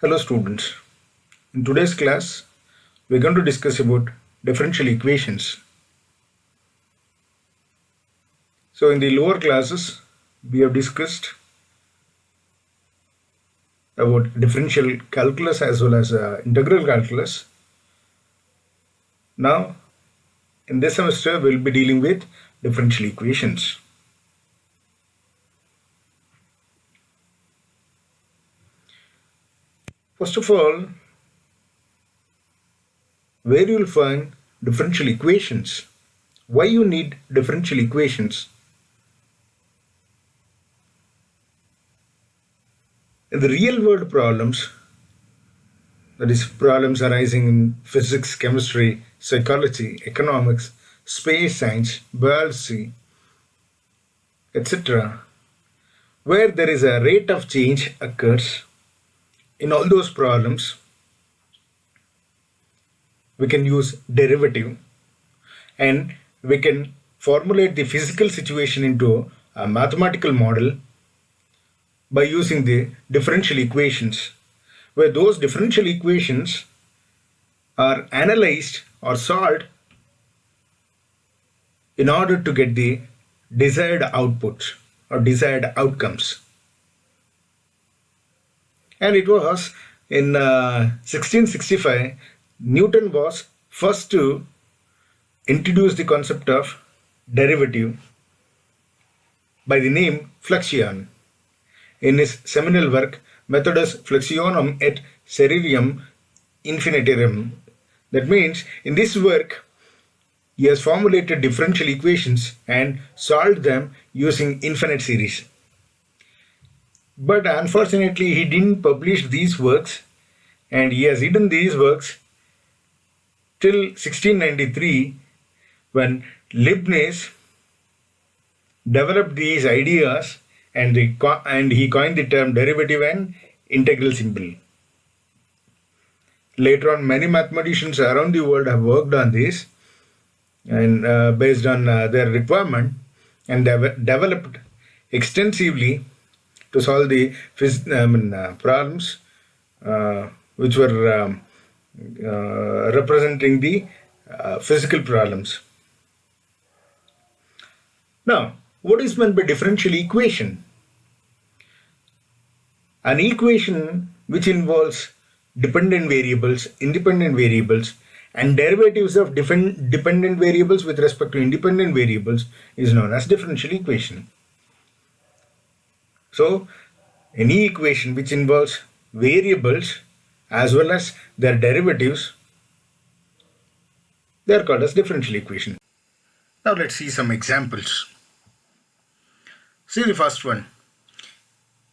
Hello students. In today's class, we're going to discuss about differential equations. So in the lower classes, we have discussed about differential calculus as well as integral calculus. Now, in this semester, we'll be dealing with differential equations. First of all, where you will find differential equations? Why you need differential equations? In the real world problems, that is, problems arising in physics, chemistry, psychology, economics, space science, biology, etc., where there is a rate of change occurs, in all those problems, we can use derivative and we can formulate the physical situation into a mathematical model by using the differential equations, where those differential equations are analyzed or solved in order to get the desired outputs or desired outcomes. And it was in 1665, Newton was first to introduce the concept of derivative by the name fluxion in his seminal work Methodus Fluxionum et Serarium Infinitorum. That means in this work he has formulated differential equations and solved them using infinite series. But unfortunately he didn't publish these works, and he has hidden these works till 1693, when Leibniz developed these ideas and he coined the term derivative and integral symbol. Later on, many mathematicians around the world have worked on this and based on their requirement, and they have developed extensively to solve the problems which were representing the physical problems. Now, what is meant by differential equation? An equation which involves dependent variables, independent variables, and derivatives of different dependent variables with respect to independent variables is known as differential equation. So, any equation which involves variables as well as their derivatives, they are called as differential equation. Now let's see some examples. See the first one.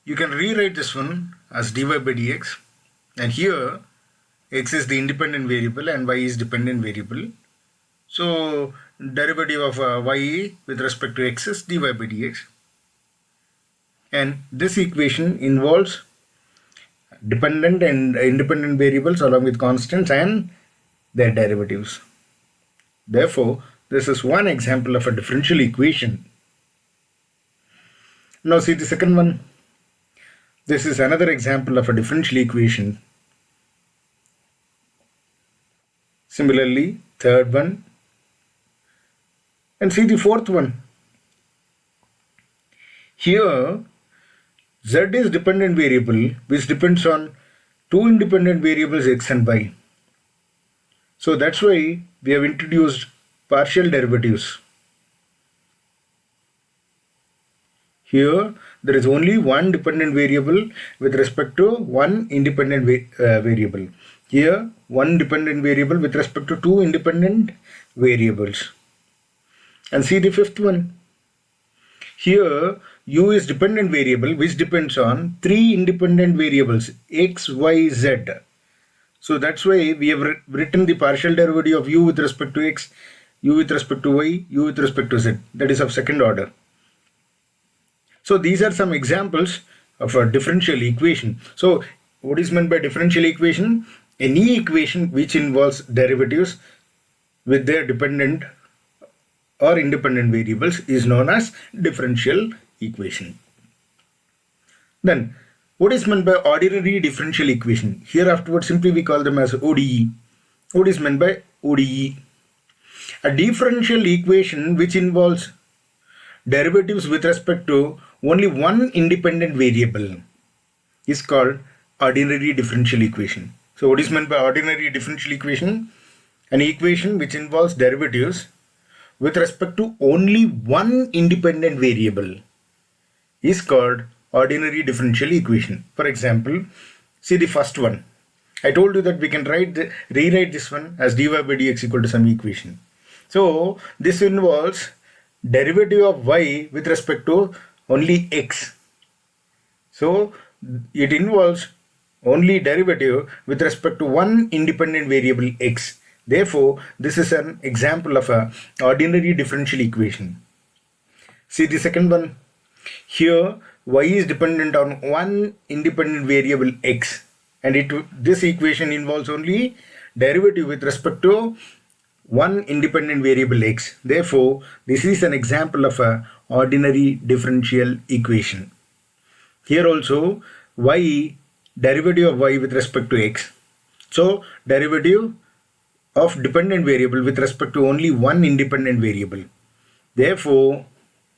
You can rewrite this one as dy by dx, and here x is the independent variable and y is dependent variable. So derivative of y with respect to x is dy by dx. And this equation involves dependent and independent variables along with constants and their derivatives. Therefore, this is one example of a differential equation. Now see the second one. This is another example of a differential equation. Similarly, third one. And see the fourth one. Here, z is dependent variable which depends on two independent variables x and y. So that's why we have introduced partial derivatives. Here there is only one dependent variable with respect to one independent variable. Here one dependent variable with respect to two independent variables. And see the fifth one. Here u is dependent variable which depends on three independent variables x, y, z. So that's why we have written the partial derivative of u with respect to x, u with respect to y, u with respect to z. That is of second order. So these are some examples of a differential equation. So what is meant by differential equation? Any equation which involves derivatives with their dependent or independent variables is known as differential equation. Then What is meant by ordinary differential equation? Here afterwards simply we call them as ODE. What is meant by ODE? A differential equation which involves derivatives with respect to only one independent variable is called ordinary differential equation. So what is meant by ordinary differential equation? An equation which involves derivatives with respect to only one independent variable is called ordinary differential equation. For example, see the first one. I told you that we can rewrite this one as dy by dx equal to some equation. So this involves derivative of y with respect to only x. So it involves only derivative with respect to one independent variable x. Therefore, this is an example of a ordinary differential equation. See the second one. Here y is dependent on one independent variable x, and this equation involves only derivative with respect to one independent variable x. Therefore, this is an example of a ordinary differential equation. Here also derivative of y with respect to x. So derivative of dependent variable with respect to only one independent variable. Therefore,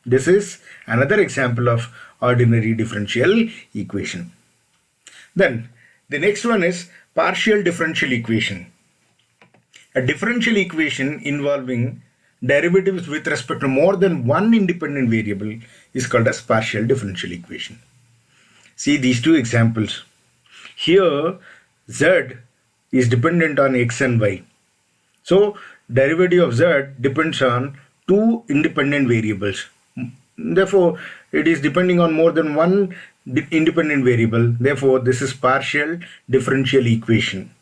this is another example of ordinary differential equation. Then the next one is partial differential equation. A differential equation involving derivatives with respect to more than one independent variable is called as partial differential equation. See these two examples. Here z is dependent on x and y. So derivative of z depends on two independent variables. Therefore, it is depending on more than one independent variable. Therefore, this is partial differential equation.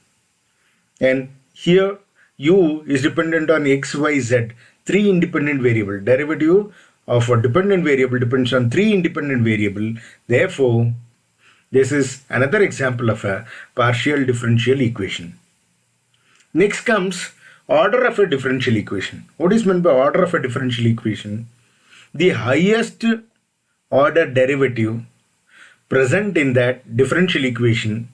And here u is dependent on x, y, z, three independent variable. Derivative of a dependent variable depends on three independent variable. Therefore, this is another example of a partial differential equation. Next comes order of a differential equation. What is meant by order of a differential equation? The highest order derivative present in that differential equation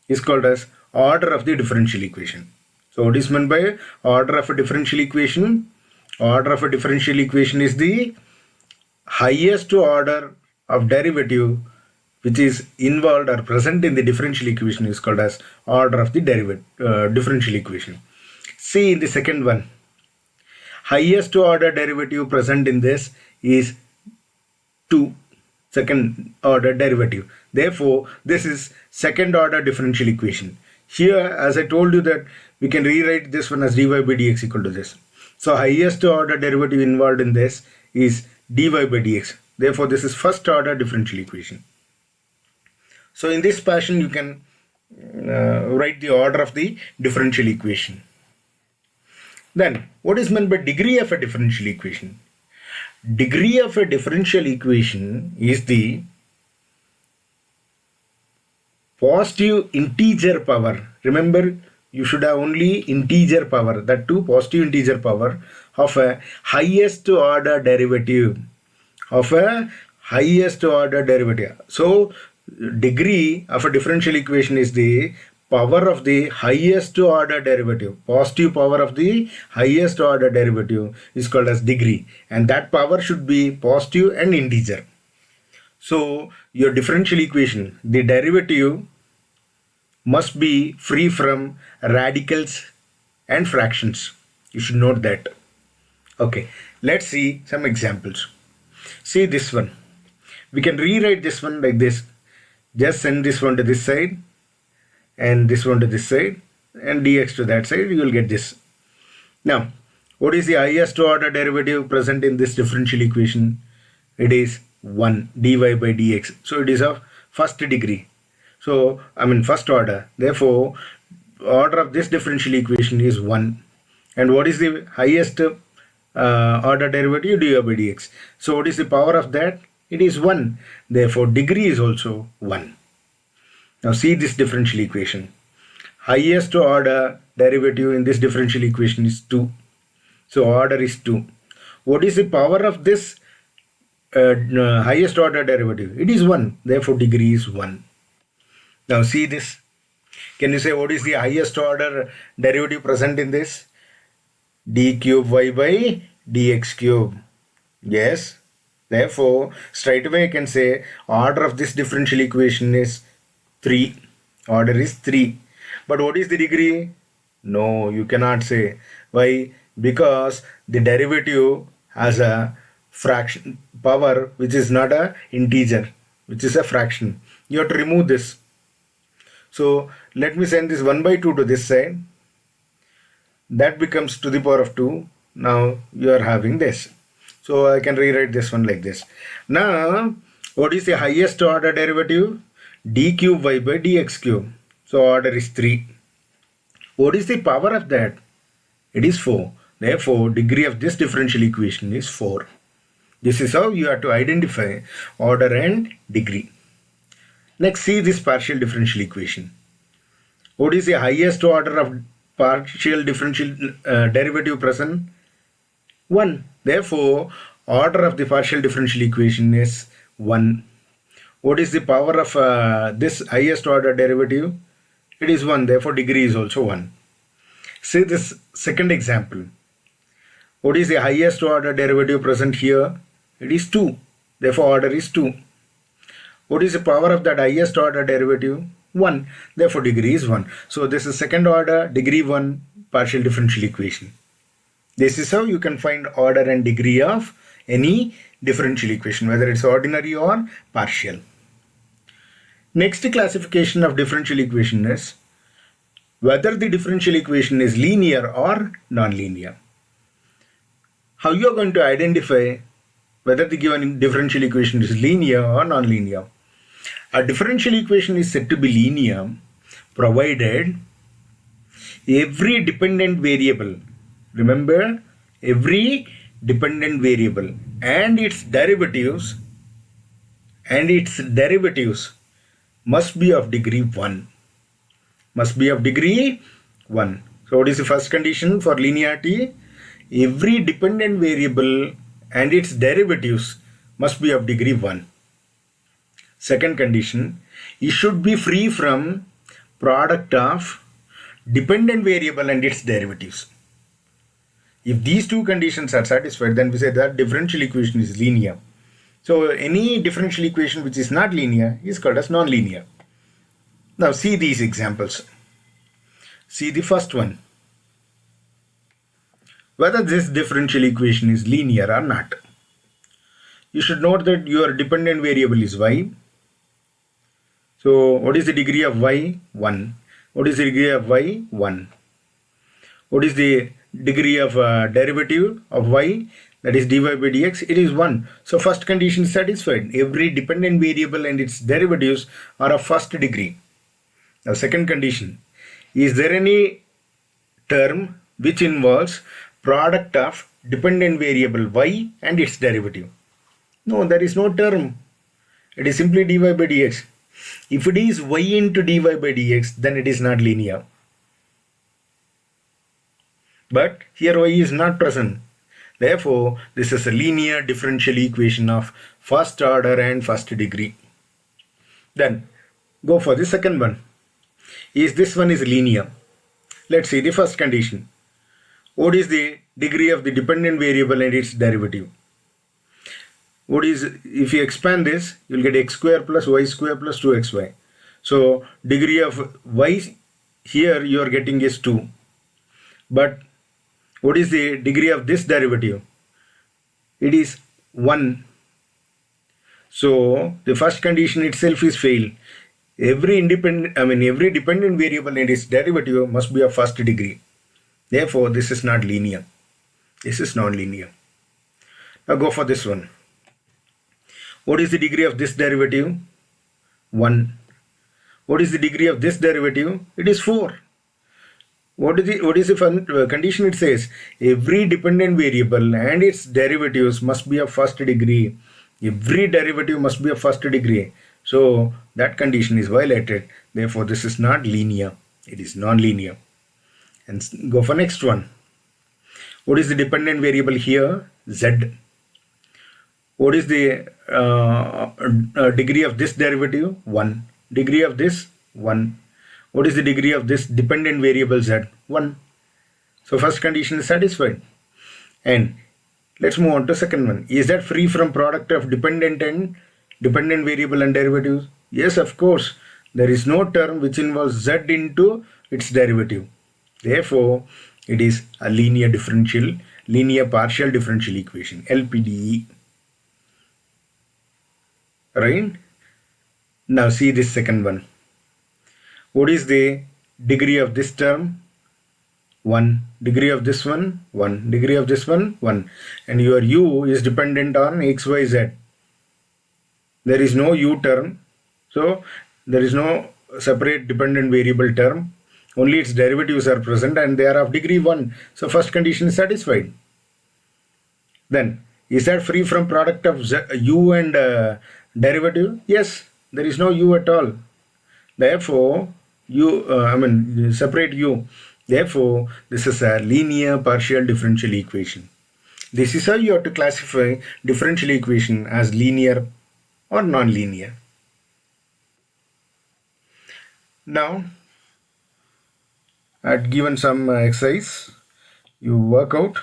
is called as order of the differential equation. So what is meant by order of a differential equation? Order of a differential equation is the highest order of derivative which is involved or present in the differential equation is called as order of the differential equation. See in the second one. Highest order derivative present in this is 2, second order derivative. Therefore, this is second order differential equation. Here, as I told you that we can rewrite this one as dy by dx equal to this. So, highest order derivative involved in this is dy by dx. Therefore, this is first order differential equation. So, in this fashion, you can write the order of the differential equation. Then, what is meant by degree of a differential equation? Degree of a differential equation is the positive integer power. Remember, you should have only integer power, that too positive integer power of a highest order derivative. So, degree of a differential equation is the power of the highest order derivative. Positive power of the highest order derivative is called as degree, and that power should be positive and integer. So your differential equation, the derivative must be free from radicals and fractions. You should note that. Okay, let's see some examples. See this one. We can rewrite this one like this. Just send this one to this side and this one to this side and dx to that side. You will get this. Now, what is the highest order derivative present in this differential equation? It is 1 dy by dx. So it is of first degree. So first order. Therefore, order of this differential equation is 1. And what is the highest order derivative? Dy by dx. So what is the power of that? It is 1. Therefore, degree is also 1. Now see this differential equation. Highest order derivative in this differential equation is 2. So order is 2. What is the power of this highest order derivative? It is 1. Therefore, degree is 1. Now see this. Can you say what is the highest order derivative present in this? D cube y by dx cube. Yes. Therefore, straight away I can say order of this differential equation is 3. Order is 3. But what is the degree? No, you cannot say. Why? Because the derivative has a fraction power which is not a integer, which is a fraction. You have to remove this. So let me send this 1 by 2 to this side. That becomes to the power of 2. Now you are having this. So I can rewrite this one like this. Now, what is the highest order derivative? D cube y by dx cube. So order is 3. What is the power of that? It is 4. Therefore, degree of this differential equation is 4. This is how you have to identify order and degree. Next, see this partial differential equation. What is the highest order of partial differential derivative present? 1. Therefore, order of the partial differential equation is 1. What is the power of this highest order derivative? It is 1. Therefore, degree is also 1. See this second example. What is the highest order derivative present here? It is 2. Therefore, order is 2. What is the power of that highest order derivative? 1. Therefore, degree is 1. So, this is second order, degree 1 partial differential equation. This is how you can find order and degree of any differential equation, whether it's ordinary or partial. Next classification of differential equation is whether the differential equation is linear or non-linear. How you are going to identify whether the given differential equation is linear or non-linear? A differential equation is said to be linear provided every dependent variable, remember, every dependent variable and its derivatives must be of degree 1. Must be of degree 1. So what is the first condition for linearity? Every dependent variable and its derivatives must be of degree 1. Second condition, it should be free from product of dependent variable and its derivatives. If these two conditions are satisfied, then we say that differential equation is linear. So any differential equation which is not linear is called as non-linear. Now see these examples. See the first one. Whether this differential equation is linear or not. You should note that your dependent variable is y. So what is the degree of y? 1. What is the degree of y? 1. What is the degree of derivative of y? That is dy by dx. It is 1. So first condition is satisfied. Every dependent variable and its derivatives are of first degree. Now second condition. Is there any term which involves product of dependent variable y and its derivative? No, there is no term. It is simply dy by dx. If it is y into dy by dx, then it is not linear. But here y is not present. Therefore, this is a linear differential equation of first order and first degree. Then, go for the second one. Is this one is linear? Let's see the first condition. What is the degree of the dependent variable and its derivative? What is, if you expand this, you will get x square plus y square plus 2xy. So, degree of y here you are getting is 2. But what is the degree of this derivative? It is 1. So, the first condition itself is failed. Every dependent variable and its derivative must be of first degree. Therefore, this is not linear. This is non-linear. Now go for this one. What is the degree of this derivative? 1. What is the degree of this derivative? It is 4. What is the condition? It says every dependent variable and its derivatives must be of first degree. Every derivative must be of first degree. So that condition is violated. Therefore, this is not linear. It is non-linear. And go for next one. What is the dependent variable here? Z. What is the degree of this derivative? 1. Degree of this? 1. What is the degree of this dependent variable z? 1. So first condition is satisfied. And let's move on to second one. Is that free from product of dependent variable and derivatives? Yes, of course. There is no term which involves z into its derivative. Therefore, it is a linear partial differential equation, LPDE. Right? Now see this second one. What is the degree of this term? 1. Degree of this one? 1. Degree of this one? 1. And your u is dependent on x, y, z. There is no u term. So there is no separate dependent variable term. Only its derivatives are present and they are of degree 1. So first condition is satisfied. Then, is that free from product of u and derivative? Yes, there is no u at all. Therefore, separate u. Therefore, this is a linear partial differential equation. This is how you have to classify differential equation as linear or non-linear. Now, I had given some exercise. You work out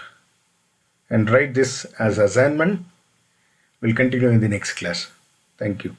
and write this as assignment. We'll continue in the next class. Thank you.